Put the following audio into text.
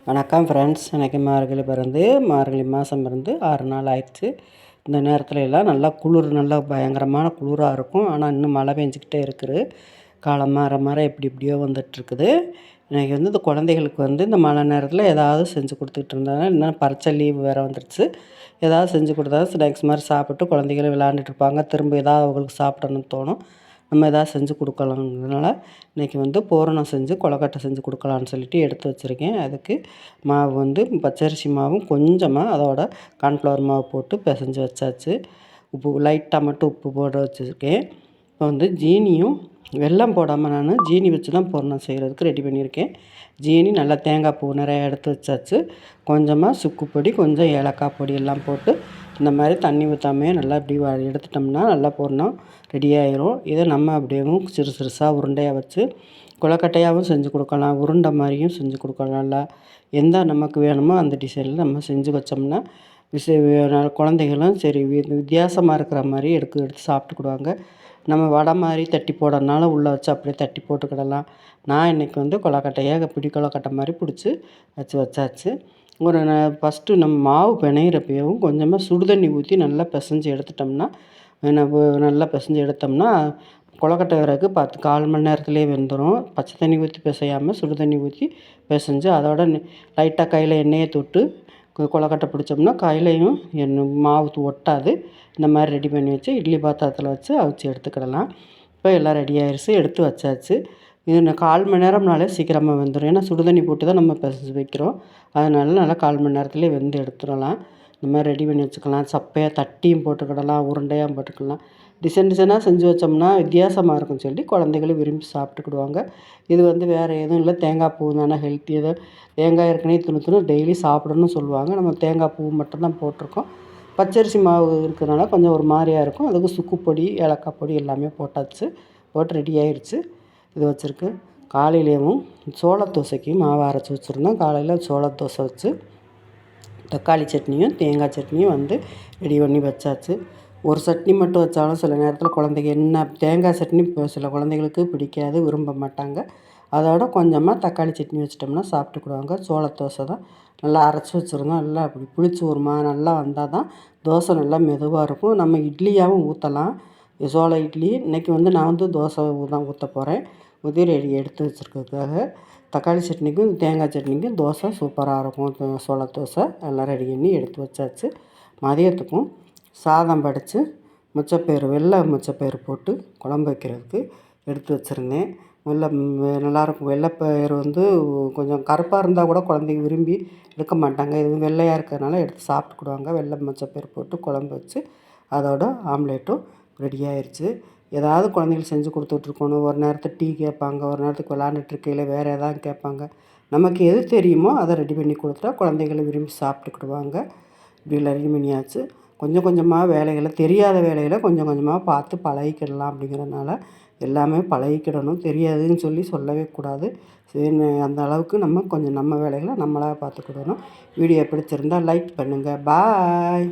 வணக்கம் ஃப்ரெண்ட்ஸ். எனக்கு மார்கழி மாதம் பிறந்து 6 நாள் ஆயிடுச்சு. இந்த நேரத்துல எல்லாம் நல்லா குளிர், நல்லா பயங்கரமான குளிராக இருக்கும். ஆனால் இன்னும் மழை பெஞ்சிக்கிட்டே இருக்குது. காலம் மாற மாற எப்படி எப்படியோ வந்துட்டுருக்குது. இன்றைக்கி இந்த குழந்தைகளுக்கு இந்த மழை நேரத்தில் ஏதாவது செஞ்சு கொடுத்துட்டு இருந்தாங்க. இன்னும் பரீட்சை லீவு வேறு வந்துடுச்சு. ஏதாவது செஞ்சு கொடுத்தா ஸ்நாக்ஸ் மாதிரி சாப்பிட்டு குழந்தைகளும் விளாண்டுட்டு இருப்பாங்க. திரும்ப ஏதாவது அவங்களுக்கு சாப்பிடணும்னு தோணும். நம்ம எதாவது செஞ்சு கொடுக்கலாங்கிறதுனால இன்றைக்கி பூரணம் செஞ்சு கொழுக்கட்டை செஞ்சு கொடுக்கலான்னு சொல்லிட்டு எடுத்து வச்சுருக்கேன். அதுக்கு மாவு பச்சரிசி மாவும் கொஞ்சமாக அதோட கார்ன்ஃப்ளவர் மாவு போட்டு பிசைஞ்சு வச்சாச்சு. உப்பு லைட்டாக மட்டும் உப்பு போட வச்சுருக்கேன். இப்போ ஜீனியும் வெல்லம் போடாமல் நான் ஜீனி வச்சு தான் பூரணம் செய்கிறதுக்கு ரெடி பண்ணியிருக்கேன். ஜீனி நல்லா தேங்காய் பூ நிறையா எடுத்து வச்சாச்சு. கொஞ்சமாக சுக்கு பொடி, கொஞ்சம் ஏலக்காய் பொடி எல்லாம் போட்டு இந்த மாதிரி தண்ணி ஊற்றாமையே நல்லா இப்படி எடுத்துட்டோம்னா நல்லா பூரணம் ரெடி ஆயிரும். இதை நம்ம அப்படியேவும் சிறு சிறுசாக உருண்டையாக வச்சு கொழுக்கட்டையாகவும் செஞ்சு கொடுக்கலாம், உருண்டை மாதிரியும் செஞ்சு கொடுக்கலாம். நல்லா எந்த நமக்கு வேணுமோ அந்த டிசைனில் நம்ம செஞ்சு வச்சோம்னா குழந்தைகளும் சரி வித்தியாசமாக இருக்கிற மாதிரி எடுத்து சாப்பிட்டுக்கிடுவாங்க. நம்ம வடை மாதிரி தட்டி போடுறதுனால உள்ளே வச்சு அப்படியே தட்டி போட்டுக்கிடலாம். நான் இன்றைக்கி கொழுக்கட்டையாக பிடி கொழுக்கட்டை மாதிரி பிடிச்சி வச்சாச்சு. ஃபஸ்ட்டு நம்ம மாவு பிணையிறப்பவும் கொஞ்சமாக சுடு தண்ணி ஊற்றி நல்லா பிசைஞ்சு எடுத்துட்டோம்னா நல்லா பிசைஞ்சு எடுத்தோம்னா கொழுக்கட்டை வரக்கு 1/4 மணி நேரத்துலேயே வெந்துடும். பச்சை தண்ணி ஊற்றி பிசையாமல் சுடு தண்ணி ஊற்றி பிசைஞ்சு அதோட லைட்டாக கையில் எண்ணெயை தொட்டு கொழுக்கட்டை பிடிச்சோம்னா கையிலையும் மாவு ஒட்டாது. இந்த மாதிரி ரெடி பண்ணி வச்சு இட்லி பாத்திரத்தில் வச்சு அவிச்சு எடுத்துக்கிடலாம். இப்போ எல்லாம் ரெடி ஆயிடுச்சு, எடுத்து வச்சாச்சு. இது 1/4 மணி நேரம்னாலே சீக்கிரமாக வெந்துடும். ஏன்னா சுடு தண்ணி போட்டு தான் நம்ம பிசைஞ்சு வைக்கிறோம். அதனால நல்லா 1/4 மணி நேரத்துலேயே வெந்து எடுத்துடலாம். இந்த மாதிரி ரெடி பண்ணி வச்சுக்கலாம். சப்பையாக தட்டியும் போட்டுக்கிடலாம், உருண்டையாக போட்டுக்கலாம். டிசைனாக செஞ்சு வச்சோம்னா வித்தியாசமாக இருக்கும்னு சொல்லி குழந்தைகளும் விரும்பி சாப்பிட்டுக்கிடுவாங்க. இது வேறு எதுவும் இல்லை, தேங்காய் பூ தானே ஹெல்த்தி. தேங்காய் ஏற்கனவே துணு டெய்லி சாப்பிடணும்னு சொல்லுவாங்க. நம்ம தேங்காய் பூ மட்டும்தான் போட்டிருக்கோம். பச்சரிசி மாவு இருக்கிறதுனால கொஞ்சம் ஒரு மாதிரியா இருக்கும். அதுக்கு சுக்கு பொடி, ஏலக்காய் பொடி எல்லாமே போட்டாச்சு. போட்டு ரெடி ஆயிடுச்சு. இது வச்சுருக்கு. காலையிலேயும் சோள தோசைக்கு மாவு அரைச்சி வச்சுருந்தோம். காலையில் சோள தோசை வச்சு தக்காளி சட்னியும் தேங்காய் சட்னியும் ரெடி பண்ணி வச்சாச்சு. ஒரு சட்னி மட்டும் வச்சாலும் சில நேரத்தில் குழந்தைங்க தேங்காய் சட்னி சில குழந்தைங்களுக்கு பிடிக்காது, விரும்ப மாட்டாங்க. அதோட கொஞ்சமாக தக்காளி சட்னி வச்சிட்டோம்னா சாப்பிட்டுக்கிடுவாங்க. சோள தோசை தான் நல்லா அரைச்சி வச்சுருந்தோம். நல்லா அப்படி புளிச்சு நல்லா வந்தால் தான் தோசை நல்லா மெதுவாக இருக்கும். நம்ம இட்லியாகவும் ஊற்றலாம். சோள இட்லி இன்றைக்கி நான் தோசை தான் ஊற்ற போகிறேன். ஊற்றி ரெடி எடுத்து வச்சுருக்கிறதுக்காக தக்காளி சட்னிக்கும் தேங்காய் சட்னிக்கும் தோசை சூப்பராக இருக்கும். சோள தோசை எல்லாம் ரெடி பண்ணி எடுத்து வச்சாச்சு. மதியத்துக்கும் சாதம் வடித்து வெள்ளை மொச்சப்பயிறு போட்டு குழம்பு வைக்கிறதுக்கு எடுத்து வச்சுருந்தேன். நல்லாயிருக்கும். வெள்ளைப்பயிறு கொஞ்சம் கருப்பாக இருந்தால் கூட குழந்தைங்க விரும்பி எடுக்க மாட்டாங்க. இது வெள்ளையாக இருக்கிறதுனால எடுத்து சாப்பிட்டுக்கிடுவாங்க. வெள்ளை மொச்சப்பயிறு போட்டு குழம்பு வச்சு அதோட ஆம்லேட்டும் ரெடி ஆயிடுச்சு. ஏதாவது குழந்தைங்களுக்கு செஞ்சு கொடுத்துட்ருக்கணும். ஒரு நேரத்துக்கு டீ கேட்பாங்க, ஒரு நேரத்துக்கு விளாண்டுட்ருக்கையில் வேறு ஏதாவது கேட்பாங்க. நமக்கு எது தெரியுமோ அதை ரெடி பண்ணி கொடுத்தா குழந்தைகளை விரும்பி சாப்பிட்டுக்கிடுவாங்க. இப்படி ரெடி பண்ணியாச்சு. கொஞ்சம் கொஞ்சமாக வேலைகளை தெரியாத வேலைகளை கொஞ்சம் கொஞ்சமாக பார்த்து பழகிக்கிடலாம். அப்படிங்கிறதுனால எல்லாமே பழகிக்கிடணும். தெரியாதுன்னு சொல்லவே கூடாது. சரி, அந்த அளவுக்கு நம்ம கொஞ்சம் நம்ம வேலைகளை நம்மளாக பார்த்துக்கிடணும். வீடியோ பிடிச்சிருந்தால் லைக் பண்ணுங்கள். பாய்.